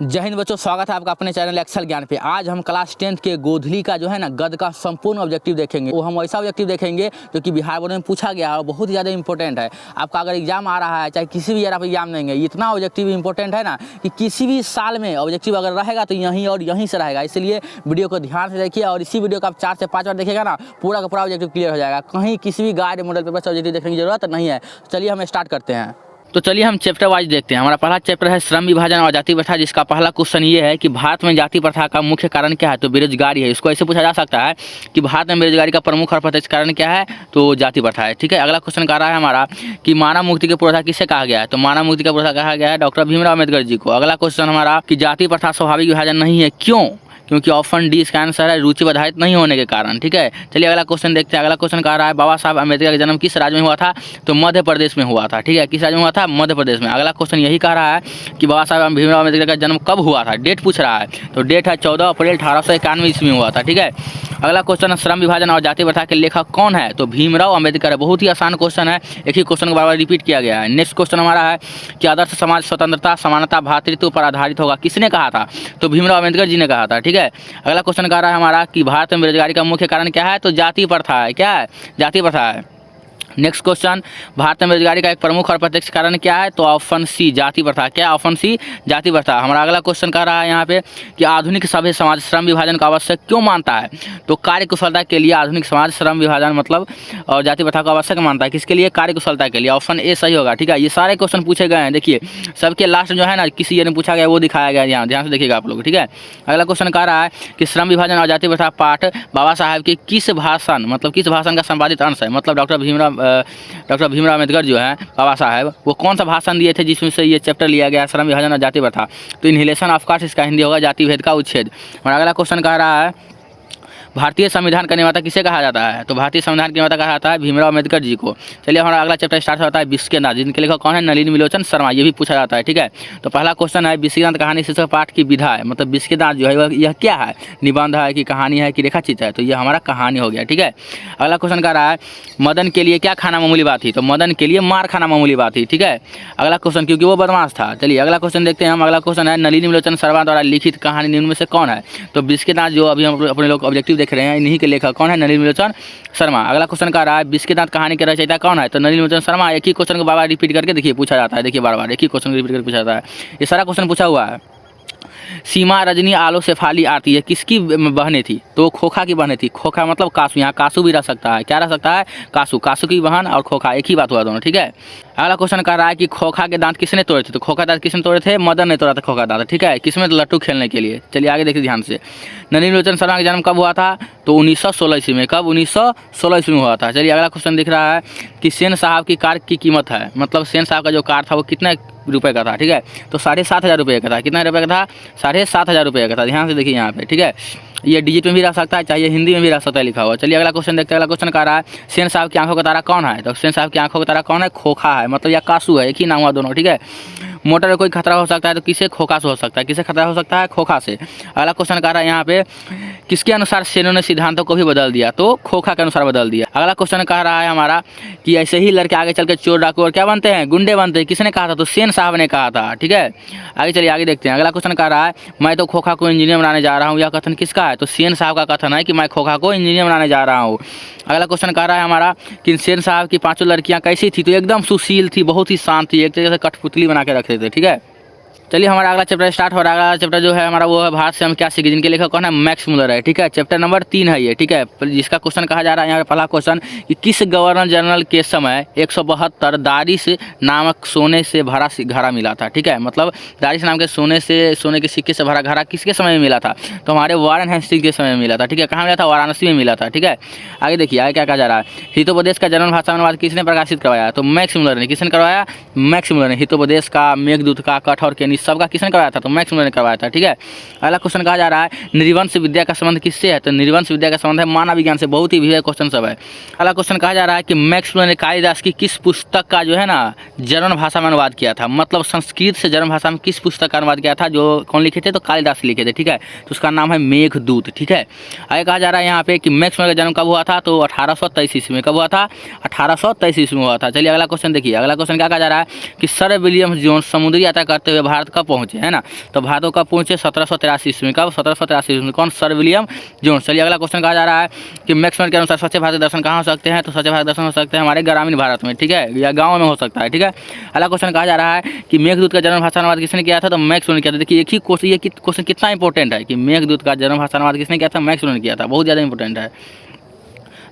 जय हिंद बच्चों, स्वागत है आपका अपने चैनल एक्सेल ज्ञान पे। आज हम क्लास 10th के गोधली का जो है ना गद्य का संपूर्ण ऑब्जेक्टिव देखेंगे। वो हम ऐसा ऑब्जेक्टिव देखेंगे जो कि बिहार बोर्ड में पूछा गया है और बहुत ही ज़्यादा इंपॉर्टेंट है। आपका अगर एग्जाम आ रहा है, चाहे किसी भी ईयर आप एग्जाम देंगे, इतना ऑब्जेक्टिव इंपॉर्टेंट है ना कि किसी भी साल में ऑब्जेक्टिव अगर रहेगा तो यहीं और यहीं से रहेगा। इसलिए वीडियो को ध्यान से देखिए और इसी वीडियो को आप 4 से 5 बार देखिएगा ना, पूरा का पूरा ऑब्जेक्टिव क्लियर हो जाएगा। कहीं किसी भी गाइड मॉडल पेपर से ऑब्जेक्टिव देखने की जरूरत नहीं है। चलिए हम स्टार्ट करते हैं। तो चलिए हम चैप्टर वाइज देखते हैं। हमारा पहला चैप्टर है श्रम विभाजन और जाति प्रथा, जिसका पहला क्वेश्चन ये है कि भारत में जाति प्रथा का मुख्य कारण क्या है। तो बेरोजगारी है। इसको ऐसे पूछा जा सकता है कि भारत में बेरोजगारी का प्रमुख और प्रत्यक्ष कारण क्या है, तो जाति प्रथा है। ठीक है। अगला क्वेश्चन कह रहा है हमारा कि मानव मुक्ति के पुरोधा किसे कहा गया है। तो मानव मुक्ति का पुरोधा कहा गया है डॉक्टर भीमराव अम्बेडकर जी को। अगला क्वेश्चन हमारा कि जाति प्रथा स्वाभाविक विभाजन नहीं है, क्यों? क्योंकि ऑप्शन डी इसका आंसर है रुचि बाधित नहीं होने के कारण। ठीक है। चलिए अगला क्वेश्चन देखते हैं। अगला क्वेश्चन कह रहा है बाबा साहब अम्बेडकर का जन्म किस राज्य में हुआ था। तो मध्य प्रदेश में हुआ था। ठीक है। किस राज्य में हुआ था? मध्य प्रदेश में। अगला क्वेश्चन यही कह रहा है कि बाबा साहब भीमराव अम्बेडकर का जन्म कब हुआ था, डेट पूछ रहा है। तो डेट है 14 अप्रैल 1891 ईस्वी में हुआ था। ठीक है। अगला क्वेश्चन श्रम विभाजन और जाति प्रथा के लेखक कौन है। तो भीमराव अम्बेडकर है। बहुत ही आसान क्वेश्चन है, एक ही क्वेश्चन को बार बार रिपीट किया गया है। नेक्स्ट क्वेश्चन हमारा है कि आदर्श समाज स्वतंत्रता समानता भ्रातृत्व पर आधारित होगा, किसने कहा था। तो भीमराव अम्बेडकर जी ने कहा था। ठीक है। अगला क्वेश्चन कह रहा है हमारा कि भारत में बेरोजगारी का मुख्य कारण क्या है। तो जाति प्रथा है। क्या है? जाति प्रथा है। नेक्स्ट क्वेश्चन, भारत में बेरोजगारी का एक प्रमुख और प्रत्यक्ष कारण क्या है। तो ऑप्शन सी जाति प्रथा। क्या? ऑप्शन सी जाति प्रथा। हमारा अगला क्वेश्चन कह रहा है यहाँ पे कि आधुनिक सभ्य समाज श्रम विभाजन का आवश्यक क्यों मानता है। तो कार्य कुशलता के लिए आधुनिक समाज श्रम विभाजन मतलब और जाति प्रथा को आवश्यक मानता है। किसके लिए? कार्य कुशलता के लिए। ऑप्शन ए सही होगा। ठीक है। ये सारे क्वेश्चन पूछे गए हैं। देखिए सबके लास्ट जो है ना किसी ईयर में पूछा गया वो दिखाया गया, यहाँ ध्यान से देखिएगा आप लोग। ठीक है। अगला क्वेश्चन कह रहा है कि श्रम विभाजन और जाति प्रथा पाठ बाबा साहब के किस भाषण मतलब किस भाषण का संपादित अंश है। मतलब डॉक्टर भीमराव अम्बेडकर जो है बाबा साहब, वो कौन सा भाषण दिए थे जिसमें से ये चैप्टर लिया गया श्रम विभाजन और जाति प्रथा। तो इनहेलेशन ऑफ कास्ट, इसका हिंदी होगा जाति भेद का उच्छेद। और अगला क्वेश्चन कह रहा है भारतीय संविधान का निर्माता किसे कहा जाता है। तो भारतीय संविधान के निर्माता कहा जाता है भीमराव अम्बेडकर जी को। चलिए हमारा अगला चैप्टर स्टार्ट होता है विस्केनाथ, जिनके लेखक कौन है? नलिनी विलोचन शर्मा। ये भी पूछा जाता है। ठीक है। तो पहला क्वेश्चन है विस्केनाथ कहानी शीर्षक पाठ की विधा है। मतलब विस्केनाथ जो है यह क्या है, निबंध है कि कहानी है कि रेखाचित्र है। तो यह हमारा कहानी हो गया। ठीक है। अगला क्वेश्चन कह रहा है मदन के लिए क्या खाना मामूली बात थी। तो मदन के लिए मार खाना मामूली बात थी। ठीक है। अगला क्वेश्चन क्योंकि वो बदमाश था। चलिए अगला क्वेश्चन देखते हैं हम। अगला क्वेश्चन है नलिनी विलोचन शर्मा द्वारा लिखित कहानी निम्न में से कौन है। तो विस्केनाथ जो अभी हम अपने लोग ऑब्जेक्टिव देख रहे हैं, इन्हीं के कौन है? नलिनी विलोचन शर्मा। अगला क्वेश्चन कह रहा है विस्केनाथ कहानी के रचयिता कौन है। तो नलिनी विलोचन शर्मा। एक ही क्वेश्चन को बार बार रिपीट करके देखिए पूछा जाता है। देखिए बार बार एक ही क्वेश्चन को रिपीट करके पूछा जाता है। ये सारा क्वेश्चन पूछा हुआ है। सीमा रजनी आलो शेफाली आरती है किसकी बहनें थी। तो खोखा की बहनें थी। खोखा मतलब कासू, यहाँ कासू भी रह सकता है। क्या रह सकता है? कासू। कासू की बहन और खोखा एक ही बात हुआ दोनों। ठीक है। अगला क्वेश्चन कह रहा है कि खोखा के दांत किसने तोड़े थे। तो खोखा दांत किसने तोड़े थे? मदन ने तोड़ा था खोखा दांत। ठीक है। किसमें? लट्टू खेलने के लिए। चलिए आगे देखिए ध्यान से। नलिनी विलोचन शर्मा का जन्म कब हुआ था। तो 1916 ईस्वी में। कब? 1916 ईस्वी में हुआ था। चलिए अगला क्वेश्चन दिख रहा है कि सेन साहब की कार की कीमत है। मतलब सेन साहब का जो कार था वो कितने रुपए का था। ठीक है। तो 7,500 रुपये का था। कितना रुपये का था? 7,500 रुपये का था। ध्यान से देखिए यहाँ पे। ठीक है। ये डिजिट में भी रह सकता है, चाहिए हिंदी में भी रह सकता है लिखा हुआ। चलिए अगला क्वेश्चन देखते हैं। अगला क्वेश्चन कह रहा है सेन साहब की आंखों का तारा कौन है। तो सेन साहब की आंखों का तारा कौन है? खोखा है। मतलब या कासू है, एक ही नाम हुआ दोनों। ठीक है। मोटर में कोई खतरा हो सकता है तो किसे? खोखा से हो सकता है। किसे खतरा हो सकता है? खोखा से। अगला क्वेश्चन कह रहा है यहाँ पे किसके अनुसार सेनों ने सिद्धांतों को भी बदल दिया। तो खोखा के अनुसार बदल दिया। अगला क्वेश्चन कह रहा है हमारा कि ऐसे ही लड़के आगे चल के चोर डाकू और क्या बनते हैं? गुंडे बनते हैं। किसने कहा था? तो सेन साहब ने कहा था। ठीक है। आगे चलिए आगे देखते हैं। अगला क्वेश्चन कह रहा है मैं तो खोखा को इंजीनियर बनाने जा रहा हूँ। यह कथन किसका है? तो सेन साहब का कथन है कि मैं खोखा को इंजीनियर बनाने जा रहा हूँ। अगला क्वेश्चन कह रहा है हमारा कि सेन साहब की 5 लड़कियाँ कैसी थी। तो एकदम सुशील थी, बहुत ही शांत थी, एक तरीके से कठपुतली बना के रखते थे। ठीक है। चलिए हमारा अगला चैप्टर स्टार्ट हो रहा है। अगला चैप्टर जो है हमारा वो है भारत से हम क्या सीखे, जिनके लेखक कौन है? मैक्स मुलर है। ठीक है। चैप्टर नंबर 3 है ये। ठीक है। जिसका क्वेश्चन कहा जा रहा है यहाँ पे पहला क्वेश्चन कि किस गवर्नर जनरल के समय 172 दारिश नामक सोने से भरा घड़ा मिला था। ठीक है। मतलब दारिश नाम के सोने के सिक्के से भरा घड़ा किसके समय में मिला था। तो हमारे वारेन हेस्टिंग्स के समय में मिला था। ठीक है। कहाँ मिला था? वाराणसी में मिला था। ठीक है। आगे देखिए आगे क्या कहा जा रहा है। हितोपदेश का जर्मन भाषा में अनुवाद किसने प्रकाशित करवाया। तो मैक्स मुलर ने। किसने करवाया? मैक्स मुलर ने। हितोपदेश का, मेघदूत का, कठोर के सबका किसने करवाया था? तो मैक्स मुलर ने करवाया था। ठीक है। अगला क्वेश्चन कहा जा रहा है निर्वंश विद्या का संबंध किससे है। तो निर्वंश विद्या का संबंध है मानव विज्ञान से। बहुत ही विविध क्वेश्चन सब है। अगला क्वेश्चन कहा जा रहा है कि मैक्स मुलर ने कालिदास की किस पुस्तक का जो है ना जर्मन भाषा में अनुवाद किया था। मतलब संस्कृत से जर्मन भाषा में किस पुस्तक का अनुवाद किया था, जो कौन लिखे थे? तो कालिदास लिखे थे। ठीक है। तो उसका नाम है मेघदूत। ठीक है। आगे कहा जा रहा है यहाँ पे कि मैक्स मुलर का जन्म कब हुआ था। तो 1823 ईस्वी में। कब हुआ था? 1823 ईस्वी में हुआ था। चलिए अगला क्वेश्चन देखिए। अगला क्वेश्चन क्या कहा जा रहा है कि सर विलियम जोन्स समुद्री यात्रा करते हुए भारत कब पहुँचे, है ना। तो भारत को कब पहुँचे, 1783 ईस्वी में। कब, 1783 ईस्वी में। कौन, सर विलियम जोन्स। चलिए अगला क्वेश्चन कहा जा रहा है कि मैक्स वेबर के अनुसार स्वच्छ भारत दर्शन कहाँ हो सकते हैं, तो स्वच्छ भारत दर्शन हो सकते हैं हमारे ग्रामीण भारत में, ठीक है, या गाँव में हो सकता है, ठीक है। अगला क्वेश्चन कहा जा रहा है कि मेघदूत का जन्म भाषा अनुवाद किसने किया था, तो मैक्स वेबर ने किया था। देखिए एक ही क्वेश्चन, ये क्वेश्चन कितना इंपॉर्टेंट है कि मेघदूत का जन्म भाषा अनुवाद किसने किया था, मैक्स वेबर ने किया था, बहुत ज़्यादा इंपॉर्टेंट है।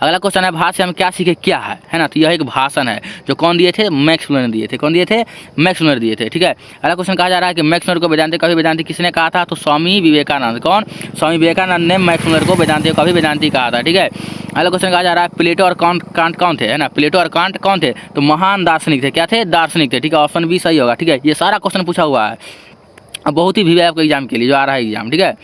अगला क्वेश्चन है भारत से हम क्या सीखे, क्या है ना। तो यह एक भाषण है जो कौन दिए थे, मैक्स वेबर ने दिए थे। कौन दिए थे, मैक्स वेबर दिए थे, ठीक है। अगला क्वेश्चन कहा जा रहा है कि मैक्स वेबर को वेदांति कवि वेदांति किसने कहा था, तो स्वामी विवेकानंद। कौन, स्वामी विवेकानंद ने मैक्स वेबर को वेदांति कवि वेदांति कहा था, ठीक है। अगला क्वेश्चन कहा जा रहा है प्लेटो और कांट कौन थे, है ना। प्लेटो और कांट कौन थे, तो महान दार्शनिक थे। क्या थे, दार्शनिक थे, ठीक है। ऑप्शन बी सही होगा, ठीक है। ये सारा क्वेश्चन पूछा हुआ है, अब बहुत ही भी आपके एग्जाम के लिए जो आ रहा है एग्जाम, ठीक है।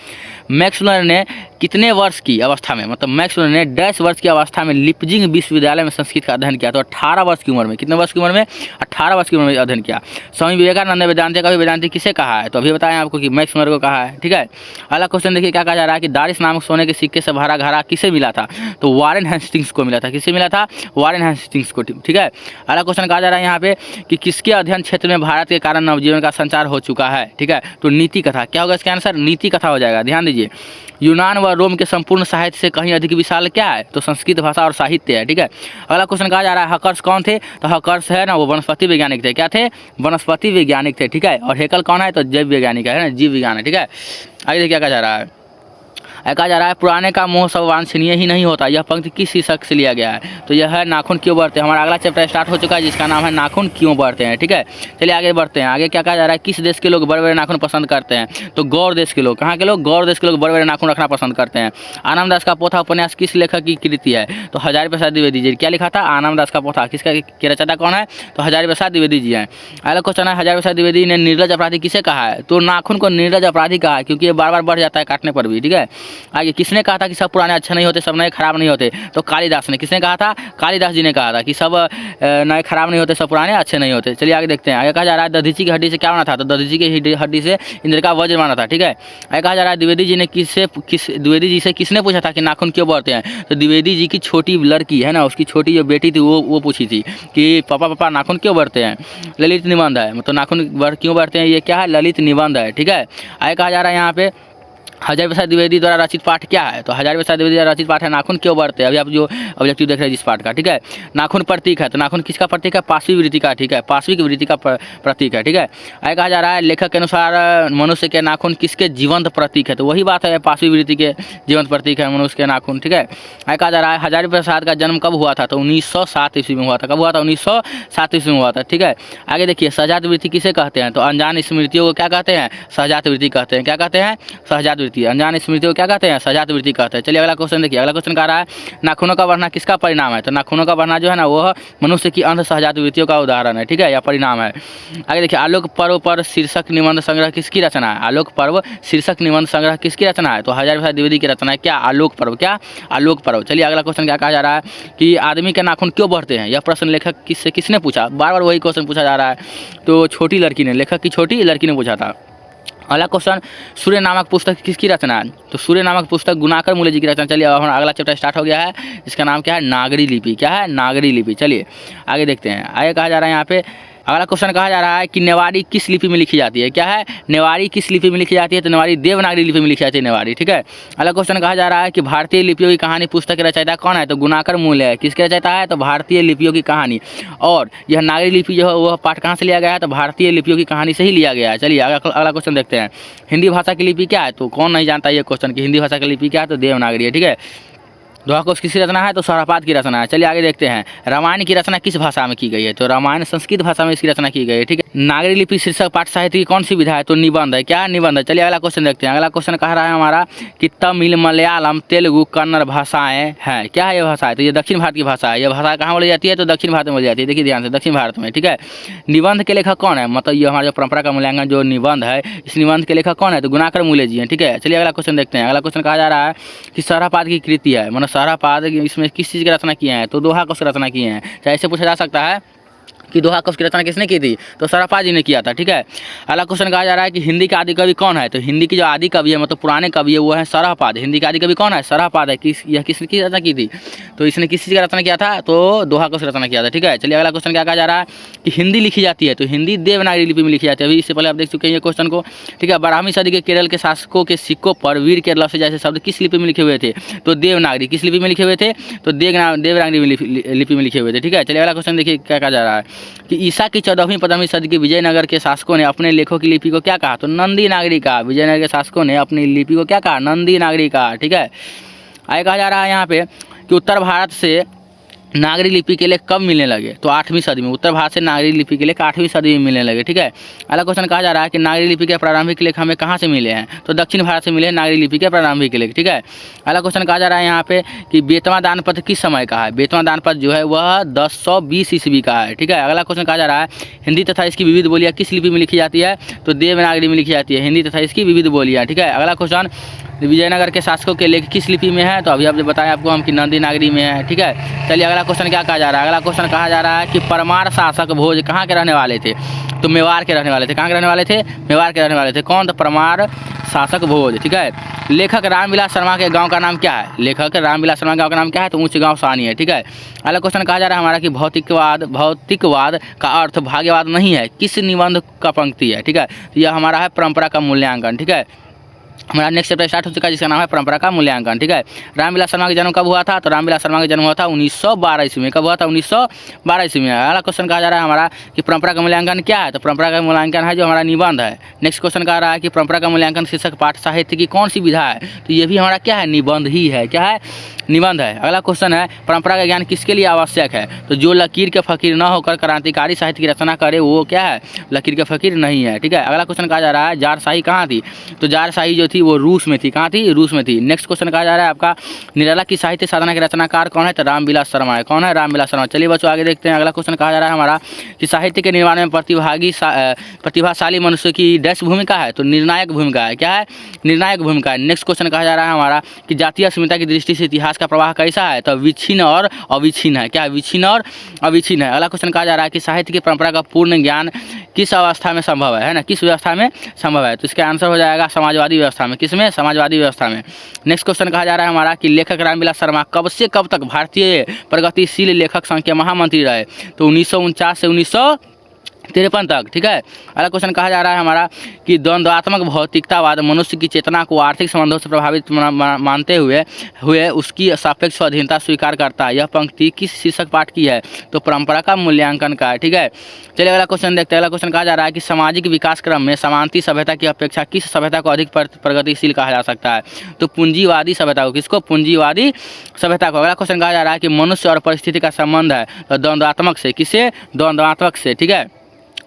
मैक्स वेबर ने कितने वर्ष की अवस्था में, मतलब मैक्स वेबर ने 10 वर्ष की अवस्था में लिपजिंग विश्वविद्यालय में संस्कृत का अध्ययन किया। तो 18 वर्ष की उम्र में, कितने वर्ष की उम्र में, 18 वर्ष की उम्र में अध्ययन किया। स्वामी विवेकानंद ने वेदांति कवि वेदांति किसे कहा है, तो अभी बताएं आपको कि मैक्स वेबर को कहा है, ठीक है। अगला क्वेश्चन देखिए क्या कहा जा रहा है कि दारिस नामक सोने के सिक्के से भरा घड़ा किसे मिला था, तो वारेन हेस्टिंग्स को मिला था। किसे मिला था, वारेन हेस्टिंग्स को, ठीक है। अगला क्वेश्चन कहा जा रहा है यहाँ पे कि किसके अध्ययन क्षेत्र में भारत के कारण नवजीवन का संचार हो चुका है, ठीक है। तो नीति कथा, क्या होगा इसका आंसर, नीति कथा हो जाएगा। ध्यान दीजिए, यूनान व रोम के संपूर्ण साहित्य से कहीं अधिक विशाल क्या है, तो संस्कृत भाषा और साहित्य है, ठीक है। अगला क्वेश्चन कहा जा रहा है हकर्स कौन थे, तो हकर्स है ना वो वनस्पति वैज्ञानिक थे। क्या थे, वनस्पति वैज्ञानिक थे, ठीक है। और हेकल कौन है, तो जैव वैज्ञानिक है ना, जीव विज्ञान है, ठीक है। आगे देखिए क्या कहा जा रहा है, कहा जा रहा है पुराने का मोह सब वांछनीय ही नहीं होता। यह पंक्ति किस शीर्षक से लिया गया है, तो यह है नाखून क्यों बढ़ते हैं। हमारा अगला चैप्टर स्टार्ट हो चुका है जिसका नाम है नाखून क्यों बढ़ते हैं, ठीक है। चलिए आगे बढ़ते हैं। आगे क्या कहा जा रहा है, किस देश के लोग बड़े बड़े नाखून पसंद करते हैं, तो गौर देश के लोग। कहाँ के लोग, गौर देश के लोग बड़े बड़े नाखून रखना पसंद करते हैं। आनंददास का पोथा उपन्यास किस लेखक की कृति है, तो हजारी प्रसाद द्विवेदी जी। क्या लिखा था, आनंददास का पोथा, किसका की रचयिता कौन है, तो हजारी प्रसाद द्विवेदी जी हैं। अगला क्वेश्चन है हजारी प्रसाद द्विवेदी ने निर्लज अपराधी किसे कहा है, तो नाखून को निर्लज अपराधी कहा है क्योंकि ये बार बार बढ़ जाता है काटने पर भी, ठीक है। आगे किसने कहा था कि सब पुराने अच्छे नहीं होते, सब नए खराब नहीं होते, तो कालिदास ने। किसने कहा था, कालिदास जी ने कहा था कि सब नए खराब नहीं होते, सब पुराने अच्छे नहीं होते। चलिए आगे देखते हैं। आगे कहा जा रहा है दधीची की हड्डी से क्या बना था, तो दधीची की हड्डी से इंद्र का वज्र बना था, ठीक है। आगे कहा जा रहा है द्विवेदी जी ने द्विवेदी जी से किसने पूछा था कि नाखून क्यों बढ़ते हैं, तो द्विवेदी जी की छोटी लड़की है ना, उसकी छोटी जो बेटी थी वो पूछी थी कि पापा नाखून क्यों बढ़ते हैं। ललित निबंध है, मतलब नाखून क्यों बढ़ते हैं, ये क्या है, ललित निबंध है, ठीक है। आगे कहा जा रहा है यहाँ पे हजारी प्रसाद द्विवेदी द्वारा रचित पाठ क्या है, तो हजारी प्रसाद द्विवेदी द्वारा रचित पाठ है नाखून क्यों बढ़ते हैं। अभी आप जो ऑब्जेक्टिव देख रहे हैं जिस पाठ का, ठीक है। नाखून प्रतीक है, तो नाखून किसका प्रतीक है, पार्श्विक वृत्ति का, ठीक है, पार्श्विक वृत्ति का प्रतीक है, ठीक है। आगे कहा जा रहा है लेखक के अनुसार मनुष्य के नाखून किसके जीवंत प्रतीक है, तो वही बात है, पार्श्विक वृत्ति के जीवंत प्रतीक है मनुष्य के नाखून, ठीक है। आगे कहा जा रहा है हजारी प्रसाद का जन्म कब हुआ था, तो 1907 ईस्वी में हुआ था। कब हुआ था, 1907 ईस्वी में हुआ था, ठीक है। आगे देखिए सहजात वृत्ति किसे कहते हैं, तो अनजान स्मृतियों को क्या कहते हैं, सहजात वृत्ति कहते हैं। क्या कहते हैं, सहजात वृत्ति। अनजान स्मृतियों को क्या कहते हैं, सहजात वृत्ति कहते हैं। चलिए अगला क्वेश्चन देखिए। अगला क्वेश्चन कह रहा है नाखूनों का बढ़ना किसका परिणाम है, तो नाखूनों का बढ़ना जो है ना वह मनुष्य की अंध सहजात वृत्तियों का उदाहरण है, ठीक है, या परिणाम है। आगे देखिए आलोक पर्व पर शीर्षक निबंध संग्रह किसकी रचना है, आलोक पर्व शीर्षक निबंध संग्रह किसकी रचना है, तो हजारी प्रसाद द्विवेदी की रचना है। क्या, आलोक पर्व। क्या, आलोक पर्व। चलिए अगला क्वेश्चन क्या कहा जा रहा है कि आदमी के नाखून क्यों बढ़ते हैं, यह प्रश्न लेखक किसने पूछा, बार बार वही क्वेश्चन पूछा जा रहा है, तो छोटी लड़की ने, लेखक की छोटी लड़की ने पूछा था। अगला क्वेश्चन सूर्य नामक पुस्तक किसकी रचना है, तो सूर्य नामक पुस्तक गुणाकर मूल्य जी की रचना। चलिए अब हमारा अगला चैप्टर स्टार्ट हो गया है, इसका नाम क्या है, नागरी लिपि। क्या है, नागरी लिपि। चलिए आगे देखते हैं। आगे कहा जा रहा है यहाँ पे अगला क्वेश्चन कहा जा रहा है कि नेवारी किस लिपि में लिखी जाती है। क्या है, नेवारी किस लिपि में लिखी जाती है, तो नेवारी देवनागरी लिपि में लिखी जाती है नेवारी, ठीक है। अगला क्वेश्चन कहा जा रहा है कि भारतीय लिपियों की कहानी पुस्तक के रचयिता कौन है, तो गुणाकर मूल्य है। किसके रचयिता है, तो भारतीय लिपियों की कहानी। और यह नागरी लिपि जो है वह पाठ कहाँ से लिया गया है, तो भारतीय लिपियों की कहानी से ही लिया गया है। चलिए अगला क्वेश्चन देखते हैं। हिंदी भाषा की लिपि क्या है, तो कौन नहीं जानता ये क्वेश्चन की हिंदी भाषा की लिपि क्या है, तो देवनागरी है, ठीक है। दोहा कोश किसकी रचना है, तो सौरापाद की रचना है। चलिए आगे देखते हैं। रामायण की रचना किस भाषा में की गई है, तो रामायण संस्कृत भाषा में इसकी रचना की गई है, ठीक है। नागरी लिपि शीर्षक पाठ साहित्य की कौन सी विधा है, तो निबंध है। क्या, निबंध है। चलिए अगला क्वेश्चन देखते हैं। अगला क्वेश्चन कह रहा है हमारा कि तमिल मलयालम तेलुगु कन्नड़ भाषाएं हैं। क्या है ये भाषा है, तो ये दक्षिण भारत की भाषा है। ये भाषा कहाँ बोली जाती है, तो दक्षिण भारत में बोली जाती है। देखिए ध्यान से, दक्षिण भारत में, ठीक है। निबंध के लेखक कौन है, मतलब ये हमारा जो परंपरा का मूल्यांकन जो निबंध है, इस निबंध के लेखक कौन है, तो गुणाकर मूल्य जी हैं, ठीक है। चलिए अगला क्वेश्चन देखते हैं। अगला क्वेश्चन कहा जा रहा है कि सौरापाद की कृति है, मतलब सौरापाद इसमें किस चीज़ की रचना किए हैं, तो दोहा कोश की रचना किए हैं। चाहे ऐसे पूछा जा सकता है कि दोहा कव्य की रचना किसने की थी? तो सरपा जी ने किया था। ठीक है, अगला क्वेश्चन कहा जा रहा है कि हिंदी के आदि कवि कौन है? तो हिंदी की जो आदि कवि है मतलब पुराने कवि है वो है सरहपाद। हिंदी के आदि कवि कौन है? सरहपाद है। यह किसने की रचना की थी? तो इसने किस चीज़ का रचना किया था? तो दोहा कव्य रचना किया था। ठीक है, चलिए अगला क्वेश्चन क्या कहा जा रहा है कि हिंदी लिखी जाती है तो हिंदी देवनागरी लिपि में लिखी जाती है। अभी इससे पहले आप देख चुके हैं ये क्वेश्चन को। ठीक है, 12वीं सदी के केरल के शासकों के सिक्कों पर वीर के लफ्ज़ जैसे शब्द किस लिपि में लिखे हुए थे? तो देवनागरी। किस लिपि में लिखे हुए थे? तो देवनागरी लिपि में लिखे हुए थे। ठीक है, चलिए अगला क्वेश्चन देखिए क्या कहा जा रहा है कि ईसा की 14वीं 15वीं सदी के विजयनगर के शासकों ने अपने लेखों की लिपि को क्या कहा? तो नंदी नागरी कहा। विजयनगर के शासकों ने अपनी लिपि को क्या कहा? नंदी नागरी कहा। ठीक है, आगे कहा जा रहा है यहाँ पे कि उत्तर भारत से नागरी लिपि के लिए कब मिलने लगे? तो 8वीं सदी में। उत्तर भारत से नागरी लिपि के लिए 8वीं सदी में मिलने लगे। ठीक है, अगला क्वेश्चन कहा जा रहा है कि नागरी लिपि के प्रारंभिक लेख हमें कहाँ से मिले हैं? तो दक्षिण भारत से मिले हैं नागरी लिपि के प्रारंभिक लेख। ठीक है, अगला क्वेश्चन कहा जा रहा है यहाँ पे कि बेतवा दानपत्र किस समय का है? बेतवा दानपत्र जो है वह 1020 ईस्वी का है। ठीक है, अगला क्वेश्चन कहा जा रहा है हिंदी तथा इसकी विविध बोलियाँ किस लिपि में लिखी जाती है? तो देवनागरी में लिखी जाती है हिंदी तथा इसकी विविध बोलियाँ। ठीक है, अगला क्वेश्चन विजयनगर के शासकों के लेख किस लिपि में है? तो अभी आप बताएं आपको हम कि नंदी नागरी में है। ठीक है, चलिए अगला क्वेश्चन क्या कहा जा रहा है? अगला क्वेश्चन कहा जा रहा है कि परमार शासक भोज कहाँ के रहने वाले थे? तो मेवाड़ के रहने वाले थे। कहाँ के रहने वाले थे? मेवाड़ के रहने वाले थे। कौन? तो परमार शासक भोज। ठीक है, लेखक रामविलास शर्मा के गांव का नाम क्या है? लेखक रामविलास शर्मा के गांव का नाम क्या है? तो ऊंच गांव सानी है। ठीक है, अगला क्वेश्चन कहा जा रहा है हमारा कि भौतिकवाद का अर्थ भाग्यवाद नहीं है, किस निबंध का पंक्ति है? ठीक है, तो यह हमारा है परंपरा का मूल्यांकन। ठीक है, हमारा नेक्स्ट चैप्टर स्टार्ट हो चुका है जिसका नाम है परंपरा का मूल्यांकन। ठीक है, रामविलास शर्मा का जन्म कब हुआ था? तो रामविलास शर्मा का जन्म हुआ था 1912 ईस्वी में। कब हुआ था? 1912 ईस्वी में। अगला क्वेश्चन कहा जा रहा है हमारा कि परंपरा का मूल्यांकन क्या है? तो परंपरा का मूल्यांकन है जो हमारा निबंध है। नेक्स्ट क्वेश्चन कह रहा है कि परंपरा का मूल्यांकन शीर्षक पाठ साहित्य की कौन सी विधा है? तो ये भी हमारा क्या है? निबंध ही है। क्या है? निबंध है। अगला क्वेश्चन है परंपरा का ज्ञान किसके लिए आवश्यक है? तो जो लकीर के फकीर न होकर क्रांतिकारी साहित्य की रचना करे वो क्या है? लकीर के फकीर नहीं है। ठीक है, अगला क्वेश्चन कहा जा रहा है जारशाही कहाँ थी? तो जारशाही जो थी वो रूस में थी। कहाँ थी? रूस में थी। नेक्स्ट क्वेश्चन कहा जा रहा है आपका निराला की साहित्य साधना के रचनाकार कौन है? तो रामविलास शर्मा है। कौन है? रामविलास शर्मा। चलिए बच्चों आगे देखते हैं। अगला क्वेश्चन कहा जा रहा है हमारा कि साहित्य के निर्माण में प्रतिभाशाली मनुष्य की डैश भूमिका है? तो निर्णायक भूमिका है। क्या है? निर्णायक भूमिका है। नेक्स्ट क्वेश्चन कहा जा रहा है हमारा कि जातीय अस्मिता की दृष्टि से इतिहास का प्रवाह कैसा है? तो विच्छिन्न और अविच्छिन्न है। क्या है? विच्छिन्न और अविच्छिन्न है। अगला क्वेश्चन कहा जा रहा है कि साहित्य की परंपरा का पूर्ण ज्ञान किस अवस्था में संभव है ना? किस व्यवस्था में संभव है? तो इसका आंसर हो जाएगा समाजवादी व्यवस्था में। किसमें? समाजवादी व्यवस्था में। नेक्स्ट क्वेश्चन कहा जा रहा है हमारा कि लेखक रामविलास शर्मा कब से कब तक भारतीय प्रगतिशील लेखक संघ के महामंत्री रहे? तो 1949 से 1953 तक। ठीक है, अगला क्वेश्चन कहा जा रहा है हमारा कि द्वंद्वात्मक भौतिकतावाद मनुष्य की चेतना को आर्थिक संबंधों से प्रभावित मानते हुए उसकी सापेक्ष स्वाधीनता स्वीकार करता है। यह पंक्ति किस शीर्षक पाठ की है? तो परंपरा का मूल्यांकन का है। ठीक है, चलिए अगला क्वेश्चन देखते हैं। अगला क्वेश्चन कहा जा रहा है कि सामाजिक विकास क्रम में समांती सभ्यता की अपेक्षा किस सभ्यता को अधिक प्रगतिशील कहा जा सकता है? तो पूंजीवादी सभ्यता को। किसको? पूंजीवादी सभ्यता को। अगला क्वेश्चन कहा जा रहा है कि मनुष्य और परिस्थिति का संबंध है तो द्वंद्वात्मक से। किससे? द्वंद्वात्मक से। ठीक है,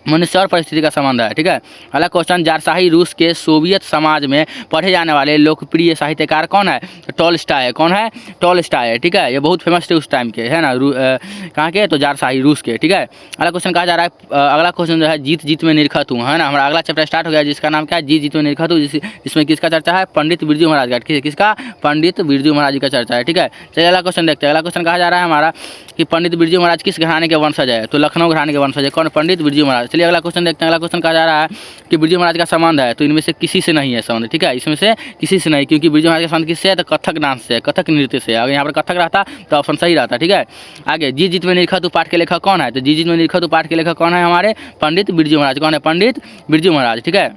मनुष्य और परिस्थिति का संबंध है। ठीक है, अगला क्वेश्चन जारशाही रूस के सोवियत समाज में पढ़े जाने वाले लोकप्रिय साहित्यकार कौन है? टॉलस्टॉय है। कौन है? टॉलस्टॉय है। ठीक है, ये बहुत फेमस थे उस टाइम के, है ना? कहाँ के? तो जारशाही रूस के। ठीक है, अगला क्वेश्चन कहा जा रहा है अगला क्वेश्चन जो है जीत जीत में निरखत हूँ, है ना? हमारा अगला चैप्टर स्टार्ट हो गया जिसका नाम क्या है? जीत जीत में निरखत हूँ, जिसमें किसका चर्चा है? पंडित बिरजू महाराज का। किसका? पंडित बिरजू महाराज जी का चर्चा है। ठीक है, चलिए अगला क्वेश्चन देखते हैं। अगला क्वेश्चन कहा जा रहा है हमारा कि पंडित बिरजू महाराज किस घराने के वंशज है? तो लखनऊ घराने के वंशज है। कौन? पंडित बिरजू महाराज। चलिए अगला क्वेश्चन देखते हैं। अगला क्वेश्चन कहा जा रहा है कि बिरजू महाराज का संबंध है तो इनमें से किसी से नहीं है संबंध। ठीक है, इसमें से किसी से नहीं, क्योंकि बिरजू महाराज का संबंध किससे है? तो कथक डांस से, कथक नृत्य से। अगर यहाँ पर कथक रहता तो ऑप्शन सही रहता। ठीक है, आगे जीत जीत में निरखत हूँ पाठ के लेखक कौन है? तो जीत जीत में निरखत हूँ पाठ के लेखक कौन है? हमारे पंडित बिरजू महाराज। कौन है? पंडित बिरजू महाराज। ठीक है,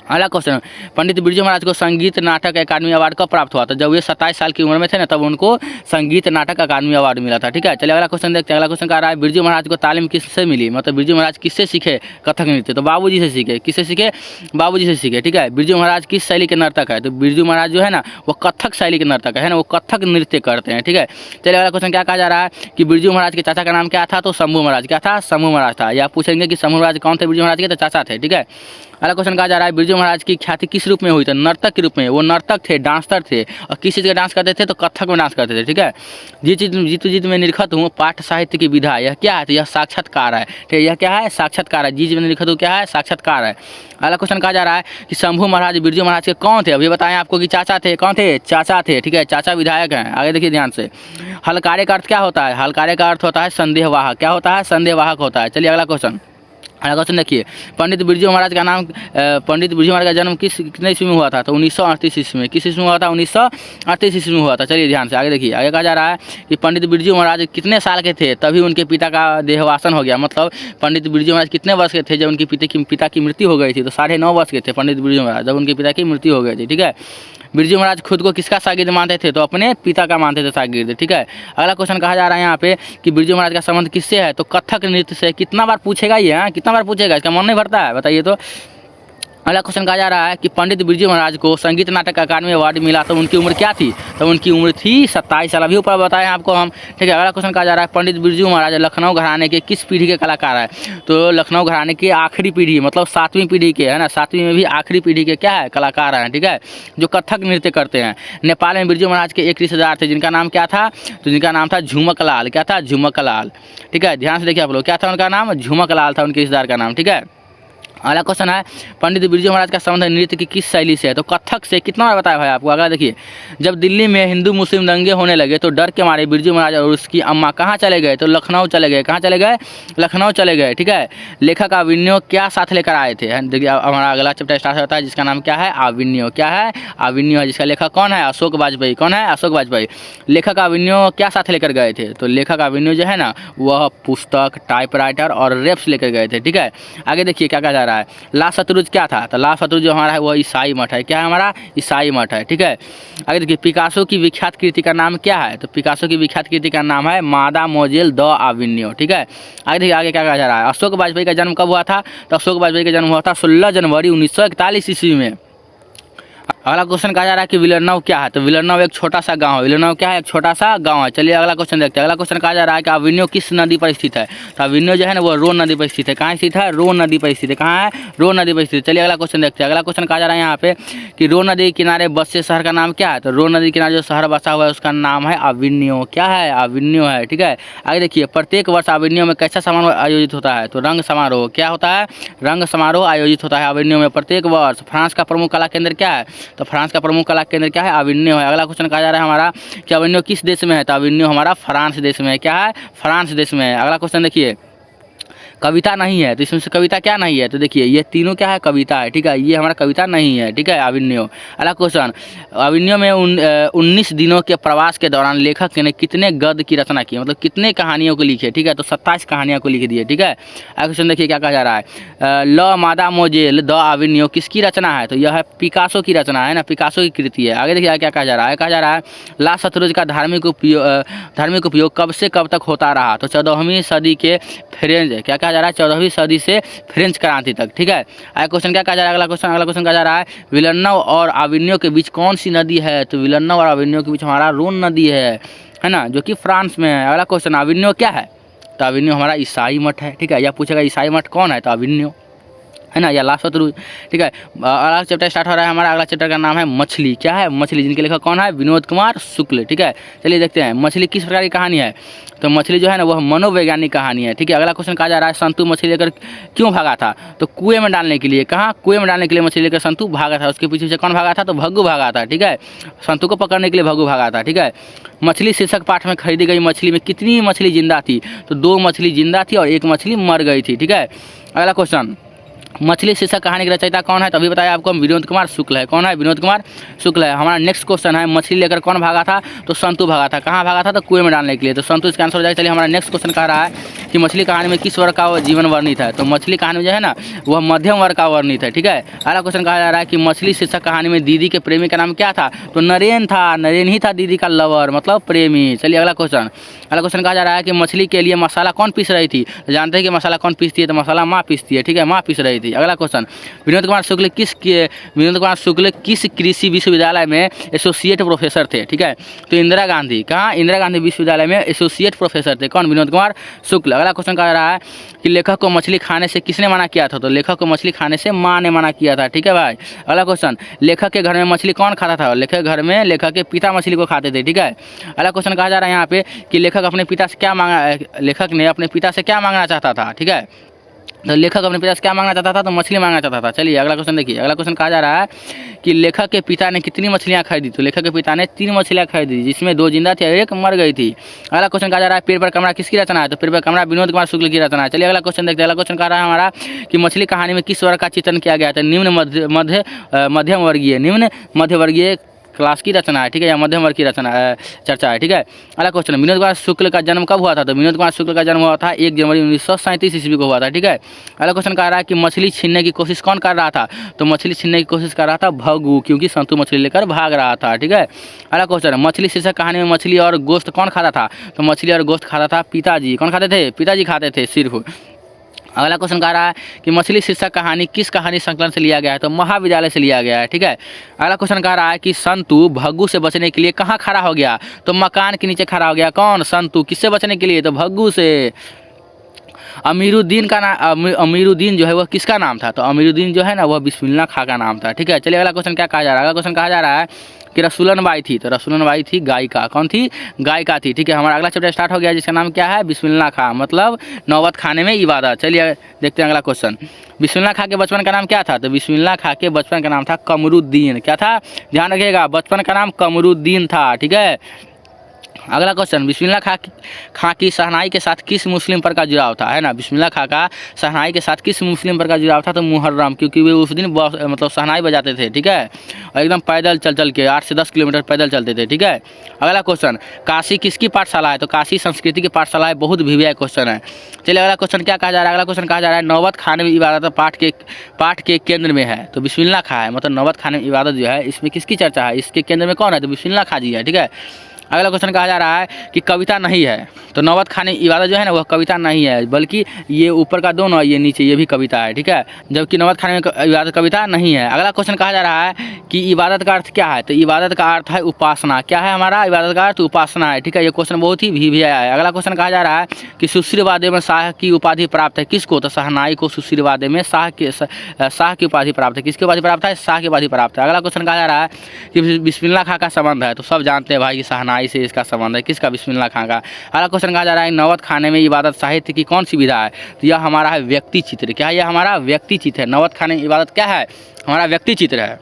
अगला क्वेश्चन पंडित बिरजू महाराज को संगीत नाटक अकादमी अवार्ड कब प्राप्त हुआ था? जब वे 27 साल की उम्र में थे ना तब उनको संगीत नाटक अकादमी अवार्ड मिला था। ठीक है, चलिए अगला क्वेश्चन देखते हैं। अगला क्वेश्चन कह रहा है बिरजू महाराज को तालीम किससे मिली? मतलब बिरजू महाराज किससे सीखे कथक नृत्य? तो बाबूजी से सीखे। किससे सीखे? बाबूजी से सीखे। ठीक है, बिरजू महाराज किस शैली के नर्तक है? तो बिरजू महाराज जो है ना वो कथक शैली के नर्तक है ना, वो कथक नृत्य करते हैं। ठीक है, चलिए अगला क्वेश्चन क्या कहा जा रहा है कि बिरजू महाराज के चाचा का नाम क्या था? तो शंभू महाराज। क्या था? शंभू महाराज था। या पूछेंगे कि शंभू महाराज कौन थे? बिरजू महाराज के तो चाचा थे। ठीक है, अगला क्वेश्चन कहा जा रहा है बिरजू बिरजू महाराज की ख्याति किस रूप में हुई थी? नर्तक के रूप में। वो नर्तक थे, डांसर थे, और किस चीज़ का डांस करते थे? तो कथक में डांस करते थे। ठीक है, जीतू जीत में निरखत हूँ पाठ साहित्य की विधा, यह क्या है? तो यह साक्षात्कार है। ठीक है, यह क्या है? साक्षात्कार है। जीत में निरखत हूँ क्या है? साक्षात्कार है। अगला क्वेश्चन कहा जा रहा है कि शंभू महाराज बिरजू महाराज के कौन थे? अभी बताएं आपको कि चाचा थे। कौन थे? चाचा थे। ठीक है, चाचा विधायक हैं। आगे देखिए ध्यान से। हलकारे का अर्थ क्या होता है? हलकारे का अर्थ होता है संदेहवाहक। क्या होता है? संदेहवाहक होता है। चलिए अगला क्वेश्चन देखिए। पंडित बिरजू महाराज का नाम पंडित बिरजू महाराज का जन्म कितने ईस्वी में हुआ था? तो 1938 ईस्वी में। किस ईस्वी में हुआ था? 1938 ईस्वी में हुआ था। चलिए ध्यान से आगे देखिए। आगे कहा जा रहा है कि पंडित बिरजू महाराज कितने साल के थे तभी उनके पिता का देहवासन हो गया? मतलब पंडित बिरजू महाराज कितने वर्ष के थे जब उनके पिता की मृत्यु हो गई थी? तो 9.5 वर्ष के थे पंडित बिरजू महाराज जब उनके पिता की मृत्यु हो गई थी। ठीक है, बिरजू महाराज खुद को किसका शागिर्द मानते थे? तो अपने पिता का मानते थे शागिर्द। ठीक है, अगला क्वेश्चन कहा जा रहा है यहाँ पे कि बिरजू महाराज का संबंध किससे है? तो कथक नृत्य से। कितना बार पूछेगा ये? कितना बार पूछेगा? इसका मन नहीं भरता है? बताइए तो। अगला क्वेश्चन कहा जा रहा है कि पंडित बिरजू महाराज को संगीत नाटक अकादमी अवार्ड मिला तो उनकी उम्र क्या थी? तो उनकी उम्र थी 27 साल। अभी ऊपर बताएं आपको हम। ठीक है, अगला क्वेश्चन कहा जा रहा है पंडित बिरजू महाराज लखनऊ घराने के किस पीढ़ी के कलाकार है? तो लखनऊ घराने की आखिरी पीढ़ी, मतलब 7वीं पीढ़ी के, है ना, 7वीं में भी आखिरी पीढ़ी के क्या है? कलाकार हैं। ठीक है, जो कथक नृत्य करते हैं। नेपाल में बिरजू महाराज के एक रिश्तेदार थे जिनका नाम क्या था? तो जिनका नाम था झुमक लाल। क्या था? झुमक लाल। ठीक है, ध्यान से देखिए आप लोग। क्या था उनका नाम? झुमक लाल था उनके रिश्तेदार का नाम। ठीक है, अगला क्वेश्चन है पंडित बिरजू महाराज का संबंध नृत्य की किस शैली से है? तो कथक से। कितना बार बताया भाई आपको? अगला देखिए। जब दिल्ली में हिंदू मुस्लिम दंगे होने लगे तो डर के मारे बिरजू महाराज और उसकी अम्मा कहाँ चले गए? तो लखनऊ चले गए। कहाँ चले गए? लखनऊ चले गए। ठीक है, लेखक आविन्यो क्या साथ लेकर आए थे? देखिए हमारा अगला चैप्टर स्टार्ट होता है जिसका नाम क्या है? आविन्यो। क्या है? आविन्यो है, जिसका लेखक कौन है? अशोक वाजपेयी। कौन है? अशोक वाजपेयी। लेखक आविन्यो क्या साथ लेकर गए थे? तो लेखक आविन्यो जो है ना, वह पुस्तक, टाइपराइटर और रेप्स लेकर गए थे। ठीक है, आगे देखिए क्या कहा जा रहा है। ला शत्रुज क्या था? तो ला शत्रुज जो हमारा है वह ईसाई मठ है। क्या है हमारा? ईसाई मठ है। ठीक है, आगे देखिए पिकासो की विख्यात कृति का नाम क्या है? तो पिकासो की विख्यात कृति का नाम है मादामोजेल द आविन्यो। ठीक है, आगे देखिए आगे क्या कहा जा रहा है। अशोक वाजपेयी का जन्म कब हुआ था? तो अशोक वाजपेयी का जन्म हुआ था 16 जनवरी 1941 ईस्वी में। अगला क्वेश्चन कहा जा रहा है कि विलरनव क्या है? तो विलरनव एक छोटा सा गांव है। विलरनव क्या है? एक छोटा सा गांव है। चलिए अगला क्वेश्चन देखते हैं। अगला क्वेश्चन कहा जा रहा है कि आविन्यो किस नदी पर स्थित है? तो आविन्यो जो है ना वो रोन नदी पर स्थित है। कहाँ स्थित है? रोन नदी पर स्थित है। कहाँ है? रोन नदी पर स्थित है। चलिए अगला क्वेश्चन देखते हैं। अगला क्वेश्चन कहा जा रहा है यहाँ पे कि रोन नदी के किनारे बसे शहर का नाम क्या है? तो रोन नदी के किनारे जो शहर बसा हुआ है उसका नाम है आविन्यो। क्या है? आविन्यो है। ठीक है, आगे देखिए प्रत्येक वर्ष आविन्यो में कैसा समारोह आयोजित होता है? तो रंग समारोह। क्या होता है? रंग समारोह आयोजित होता है आविन्यो में प्रत्येक वर्ष। फ्रांस का प्रमुख कला केंद्र क्या है? तो फ्रांस का प्रमुख कला केंद्र क्या है? आविन्यो है। अगला क्वेश्चन कहा जा रहा है हमारा कि आविन्यो किस देश में है? तो आविन्यो हमारा फ्रांस देश में है। क्या है? फ्रांस देश में है। अगला क्वेश्चन देखिए कविता नहीं है, तो इसमें से कविता क्या नहीं है? तो देखिए ये तीनों क्या है? कविता है। ठीक है, ये हमारा कविता नहीं है। ठीक है, आविन्यो। अगला क्वेश्चन, आविन्यो में 19 दिनों के प्रवास के दौरान लेखक ने कितने गद्य की रचना की? मतलब कितने कहानियों को लिखे? ठीक है, तो 27 कहानियों को लिख दिए। ठीक है, अगला क्वेश्चन देखिए क्या कहा जा रहा है। ल मादामोजेल द आविन्यो किसकी रचना है? तो यह है पिकासो की रचना है ना, पिकासो की कृति है। आगे देखिए क्या कहा जा रहा है। कहा जा रहा है ला शत्रुज का धार्मिक उपयोग कब से कब तक होता रहा? तो 14वीं सदी के फ्रेंच। क्या कहा जा रहा है? 14वीं सदी से फ्रेंच क्रांति तक। ठीक है, अगला क्वेश्चन क्या कहा जा रहा है? अगला क्वेश्चन कहा जा रहा है विलरनव और आविन्यो के बीच कौन सी नदी है? तो विलरनव और आविन्यो के बीच हमारा रोन नदी है ना, जो कि फ्रांस में है। अगला क्वेश्चन आविन्यो क्या है? तो आविन्यो हमारा ईसाई मठ है। ठीक है, यह पूछेगा ईसाई मठ कौन है? तो आविन्यो है ना, या ला शत्रुज। ठीक है, अगला चैप्टर स्टार्ट हो रहा है हमारा। अगला चैप्टर का नाम है मछली। क्या है? मछली, जिनके लेखक कौन है? विनोद कुमार शुक्ल। ठीक है, चलिए देखते हैं मछली किस प्रकार की कहानी है। तो मछली जो है ना वह मनोवैज्ञानिक कहानी है। ठीक है, अगला क्वेश्चन कहा जा रहा है संतु मछली लेकर क्यों भागा था? तो कुएं में डालने के लिए। कहाँ? कुएं में डालने के लिए मछली लेकर संतु भागा था। उसके पीछे से कौन भागा था? तो भग्गू भागा था। ठीक है, संतु को पकड़ने के लिए भग्गू भागा था। ठीक है, मछली शीर्षक पाठ में खरीदी गई मछली में कितनी मछली जिंदा थी? तो 2 मछली जिंदा थी और 1 मछली मर गई थी। ठीक है, अगला क्वेश्चन मछली शीर्षक कहानी के रचयिता कौन है? तो अभी बताया आपको हम विनोद कुमार शुक्ल है। कौन है? विनोद कुमार शुक्ल है। हमारा नेक्स्ट क्वेश्चन है मछली लेकर कौन भागा था? तो संतु भागा था। कहाँ भागा था? तो कुएं में डालने के लिए। तो संतु इसका आंसर हो जाएगा। चलिए हमारा नेक्स्ट क्वेश्चन कह रहा है कि मछली कहानी में किस वर्ग का जीवन वर्णित है? तो मछली कहानी में जो है ना वह मध्यम वर्ग का वर्णित है। ठीक है, अगला क्वेश्चन कहा जा रहा है कि मछली शीर्षक कहानी में दीदी के प्रेमी का नाम क्या था? तो नरेन था। नरेन ही था दीदी का लवर, मतलब प्रेमी। चलिए अगला अगला क्वेश्चन कहा जा रहा है कि मछली के लिए मसाला कौन पीस रही थी। तो जानते हैं कि मसाला कौन पीसती है, तो मसाला माँ पीसती है, ठीक है, माँ पीस रही थी। अगला क्वेश्चन, विनोद कुमार शुक्ल किस कृषि विश्वविद्यालय में एसोसिएट प्रोफेसर थे, ठीक है। तो इंदिरा गांधी, कहाँ, इंदिरा गांधी विश्वविद्यालय में एसोसिएट प्रोफेसर थे, कौन, विनोद कुमार शुक्ल। अगला क्वेश्चन कह रहा है कि लेखक को मछली खाने से किसने मना किया था। तो लेखक को मछली खाने से माँ ने मना किया था, ठीक है भाई। अगला क्वेश्चन, लेखक के घर में मछली कौन खाता था। लेखक के घर में लेखक के पिता मछली को खाते थे, ठीक है। अगला क्वेश्चन कहा जा रहा है यहाँ पे कि लेखक अपने पिता से क्या मांगा, लेखक ने अपने पिता से क्या मांगना चाहता था, ठीक है। तो लेखक अपने पिता से क्या मांगना चाहता था, तो मछली मांगना चाहता था। चलिए अगला क्वेश्चन देखिए। अगला क्वेश्चन कहा जा रहा है कि लेखक के पिता ने कितनी मछलियाँ खरीदी। तो लेखक के पिता ने 3 मछलियाँ खरीदी, जिसमें 2 जिंदा थी और 1 मर गई थी। अगला क्वेश्चन कहा जा रहा है पेड़ पर कमरा किसकी रचना है। तो पेड़ पर कमरा विनोद कुमार शुक्ल की रचना है। चलिए अगला क्वेश्चन देखते हैं। अगला क्वेश्चन कह रहा है हमारा कि मछली कहानी में किस वर्ग का चित्रण किया गया था। मध्यम वर्गीय क्लास की रचना है, ठीक है, या मध्यम वर्ग की रचना चर्चा है, ठीक है। अगला क्वेश्चन, विनोद कुमार शुक्ल का जन्म कब हुआ था। तो विनोद कुमार शुक्ल का जन्म हुआ था 1 जनवरी 1937 ईस्वी को हुआ था, ठीक है। अगला क्वेश्चन कह रहा है कि मछली छीनने की कोशिश कौन कर रहा था। तो मछली छीनने की कोशिश कर रहा था भग्गू, क्योंकि संतू मछली लेकर भाग रहा था, ठीक है। अगला क्वेश्चन, मछली शीर्षक कहानी में मछली और गोश्त कौन खाता था। तो मछली और गोश्त खाता था पिताजी। कौन खाते थे, पिताजी खाते थे सिर्फ। अगला क्वेश्चन कह रहा है कि मछली शीर्षक कहानी किस कहानी संकलन से लिया गया है। तो महाविद्यालय से लिया गया है, ठीक है। अगला क्वेश्चन कह रहा है कि संतू भग्गू से बचने के लिए कहाँ खड़ा हो गया। तो मकान के नीचे खड़ा हो गया, कौन, संतू। किससे बचने के लिए, तो भग्गू से। अमीरुद्दीन जो है वह किसका नाम था। तो अमीरुद्दीन जो है ना वह बिस्मिल्लाह खां का नाम था, ठीक है। चलिए अगला क्वेश्चन क्या कहा जा रहा है। अगला क्वेश्चन कहा जा रहा है कि रसूलन बाई थी। तो रसूलन बाई थी गायिका, कौन थी, गायिका थी, ठीक है। हमारा अगला चैप्टर स्टार्ट हो गया जिसका नाम क्या है, बिस्मिल्लाह खां, मतलब नौबत खाने में इबादत। चलिए देखते हैं अगला क्वेश्चन। बिस्मिल्लाह खां के बचपन का नाम क्या था। तो बिस्मिल्लाह खां के बचपन का नाम था कमरुद्दीन। क्या था, ध्यान रखिएगा, बचपन का नाम कमरुद्दीन था, ठीक है। अगला क्वेश्चन, बिस्मिल्लाह खां की शहनाई के साथ किस मुस्लिम पर का जुड़ाव था, है ना। बिस्मिल्लाह खां का शहनाई के साथ किस मुस्लिम पर का जुड़ाव था। तो मुहर्रम, क्योंकि वे उस दिन मतलब शहनाई बजाते थे, ठीक है, और एकदम पैदल चल के 8 से 10 किलोमीटर पैदल चलते थे, ठीक है। अगला क्वेश्चन, काशी किसकी पाठशाला है। तो काशी संस्कृति की पाठशाला है। बहुत वीवीआई क्वेश्चन है। चलिए अगला क्वेश्चन क्या कहा जा रहा है। अगला क्वेश्चन कहा जा रहा है नौबत खाने में इबादत पाठ के केंद्र में है। तो बिस्मिल्लाह खां है, मतलब नौबत खाने में इबादत जो है इसमें किसकी चर्चा है, इसके केंद्र में कौन है। तो बिस्मिल्लाह खां जी है, ठीक है। अगला क्वेश्चन कहा जा रहा है कि कविता नहीं है। तो नौबत खाने इबादत जो है ना वह कविता नहीं है, बल्कि ये ऊपर का दोनों, ये नीचे ये भी कविता है, ठीक है, जबकि नौबत खाने में इबादत कविता नहीं है। अगला क्वेश्चन कहा जा रहा है कि इबादत का अर्थ क्या है। तो इबादत का अर्थ है उपासना। क्या है हमारा, इबादत का अर्थ उपासना है, ठीक है। ये क्वेश्चन बहुत ही वीवीआई है। अगला क्वेश्चन कहा जा रहा है कि सुश्रीवादे में शाह की उपाधि प्राप्त है, किसको। तो शहनाई को सुश्रीवादे में शाह की उपाधि प्राप्त है। किसकी उपाधि प्राप्त है, शाह की उपाधि प्राप्त है। अगला क्वेश्चन कहा जा रहा है कि बिस्मिल्लाह खां का संबंध है। तो सब जानते हैं भाई कि शहनाई से इसका संबंध है, किसका, बिस्मिल्लाह खां का। अगला क्वेश्चन कहा जा रहा है नौबत खाने में इबादत साहित्य की कौन सी विधा है। तो यह हमारा है व्यक्ति चित्र। क्या है, यह हमारा व्यक्ति चित्र है। नौबत खाने में इबादत क्या है, हमारा व्यक्ति चित्र है।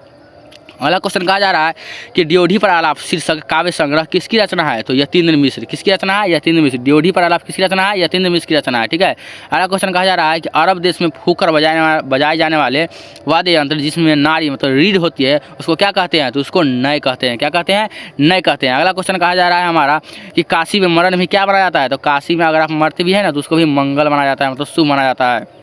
अगला क्वेश्चन कहा जा रहा है कि ड्योढ़ी पर आलाप शीर्षक काव्य संग्रह किसकी रचना है। तो यतीन्द्र मिश्र। किसकी रचना है, यतीन्द्र मिश्र। ड्योढ़ी पर आलाप किसकी रचना है, यतीन्द्र मिश्र की रचना है, ठीक है। अगला क्वेश्चन कहा जा रहा है कि अरब देश में फूंक बजाए जाने वाले वाद्य यंत्र जिसमें नारी मतलब रीढ़ होती है उसको क्या कहते हैं। तो उसको नय कहते हैं। क्या कहते हैं, नय कहते हैं। अगला क्वेश्चन कहा जा रहा है हमारा कि काशी में मरण भी क्या बनाया जाता है। तो काशी में अगर आप मरते भी है ना तो उसको भी मंगल माना जाता है, मतलब शुभ माना जाता है।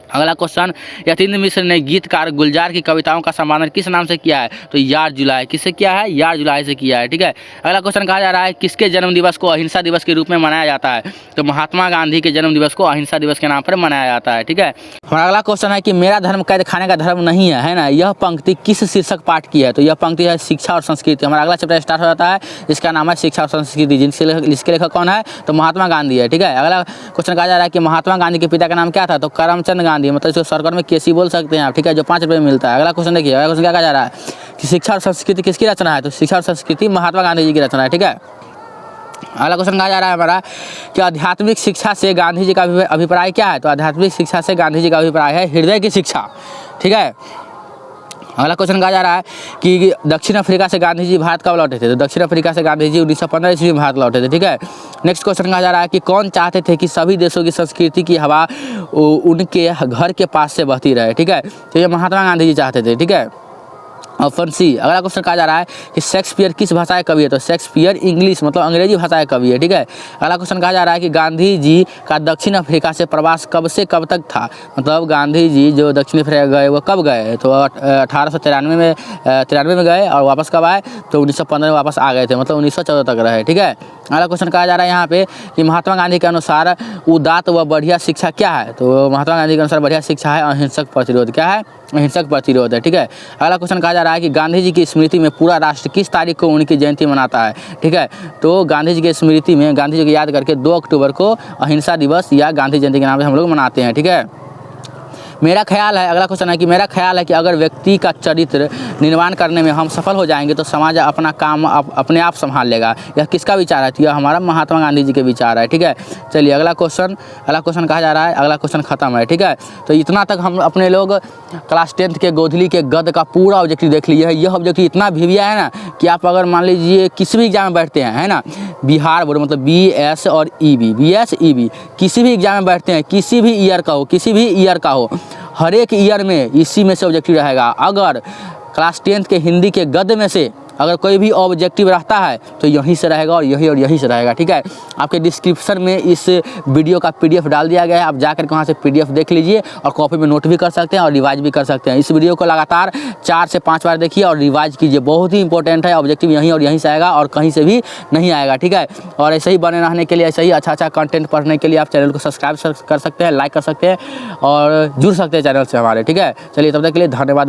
अगला क्वेश्चन, यतीन्द्र मिश्र ने गीतकार गुलजार की कविताओं का संपादन किस नाम से किया है। तो यार जुलाई। किससे किया है, यार जुलाई से किया है, ठीक है। अगला क्वेश्चन कहा जा रहा है किसके जन्म दिवस को अहिंसा दिवस के रूप में मनाया जाता है। तो महात्मा गांधी के जन्म दिवस को अहिंसा दिवस के नाम पर मनाया जाता है, ठीक है। हमारा अगला क्वेश्चन है कि मेरा धर्म कैद खाने का धर्म नहीं है, है ना। यह पंक्ति किस शीर्षक पाठ की है। तो यह पंक्ति है शिक्षा और संस्कृति। हमारा अगला चैप्टर स्टार्ट हो जाता है, इसका नाम है शिक्षा और संस्कृति, जिसके लेखक कौन है। तो महात्मा गांधी है, ठीक है। अगला क्वेश्चन कहा जा रहा है कि महात्मा गांधी के पिता का नाम क्या था। तो करमचंद गांधी, मतलब इसको शॉर्टकट में केसी बोल सकते हैं आप, ठीक है, जो 5 रुपये में मिलता है। अगला क्वेश्चन देखिए। अगला क्वेश्चन क्या कहा जा रहा है कि शिक्षा और संस्कृति किसकी रचना है। तो शिक्षा और संस्कृति महात्मा गांधी जी की रचना है, ठीक है। अगला क्वेश्चन कहा जा रहा है हमारा कि आध्यात्मिक शिक्षा से गांधी जी का अभिप्राय क्या है। तो आध्यात्मिक शिक्षा से गांधी जी का अभिप्राय है हृदय की शिक्षा, ठीक है। अगला क्वेश्चन कहा जा रहा है कि दक्षिण अफ्रीका से गांधी जी भारत कब लौटे थे। तो दक्षिण अफ्रीका से गांधी जी 1915 ईस्वी में भारत लौटे थे, ठीक है। नेक्स्ट क्वेश्चन कहा जा रहा है कि कौन चाहते थे कि सभी देशों की संस्कृति की हवा उनके घर के पास से बहती रहे, ठीक है। तो ये महात्मा गांधी जी चाहते थे, ठीक है। Option C. अगला क्वेश्चन कहा जा रहा है कि शेक्सपियर किस भाषा के कवि है, तो शेक्सपियर इंग्लिश मतलब अंग्रेजी भाषा के कवि है, ठीक है। अगला क्वेश्चन कहा जा रहा है कि गांधी जी का दक्षिण अफ्रीका से प्रवास कब से कब तक था, मतलब गांधी जी जो दक्षिण अफ्रीका गए वो कब गए, तो 1893 में गए और वापस कब आए, तो 1915 में वापस आ गए थे, मतलब 1914 तक रहे, ठीक है। अगला क्वेश्चन कहा जा रहा है यहाँ पे कि महात्मा गांधी के अनुसार उदात्त व बढ़िया शिक्षा क्या है, तो महात्मा गांधी के अनुसार बढ़िया शिक्षा है अहिंसक प्रतिरोध, क्या है, अहिंसक प्रतिरोध है, ठीक है। अगला क्वेश्चन कहा जा रहा है कि गांधी जी की स्मृति में पूरा राष्ट्र किस तारीख को उनकी जयंती मनाता है, ठीक है। तो गांधी जी की स्मृति में गांधी जी को याद करके 2 अक्टूबर को अहिंसा दिवस या गांधी जयंती के नाम से हम लोग मनाते हैं, ठीक है। मेरा ख्याल है, अगला क्वेश्चन है कि मेरा ख्याल है कि अगर व्यक्ति का चरित्र निर्माण करने में हम सफल हो जाएंगे तो समाज अपना काम अपने आप संभाल लेगा। यह किसका विचार है, तो यह हमारा महात्मा गांधी जी के विचार है, ठीक है। चलिए अगला क्वेश्चन कहा जा रहा है, अगला क्वेश्चन खत्म है, ठीक है। तो इतना तक हम अपने लोग क्लास 10th के गोधली के गद्य का पूरा ऑब्जेक्टिव देख लिए है। यह ऑब्जेक्टिव इतना भिविया है ना कि आप अगर मान लीजिए किसी भी एग्जाम में बैठते हैं, है ना, बिहार बोर्ड मतलब BS और EB, BS EB किसी भी एग्जाम में बैठते हैं, किसी भी ईयर का हो, हर एक ईयर में इसी में से ऑब्जेक्टिव रहेगा। अगर क्लास 10th के हिंदी के गद्य में से अगर कोई भी ऑब्जेक्टिव रहता है तो यहीं से रहेगा और यहीं से रहेगा, ठीक है। आपके डिस्क्रिप्शन में इस वीडियो का PDF डाल दिया गया है, आप जाकर के वहाँ से PDF देख लीजिए और कॉपी में नोट भी कर सकते हैं और रिवाइज भी कर सकते हैं। इस वीडियो को लगातार 4 से 5 बार देखिए और रिवाइज कीजिए, बहुत ही इंपॉर्टेंट है। ऑब्जेक्टिव यहीं से आएगा और कहीं से भी नहीं आएगा, ठीक है। और ऐसे ही बने रहने के लिए, ऐसे ही अच्छा कंटेंट पढ़ने के लिए आप चैनल को सब्सक्राइब कर सकते हैं, लाइक कर सकते हैं और जुड़ सकते हैं चैनल से हमारे, ठीक है। चलिए तब तक के लिए धन्यवाद।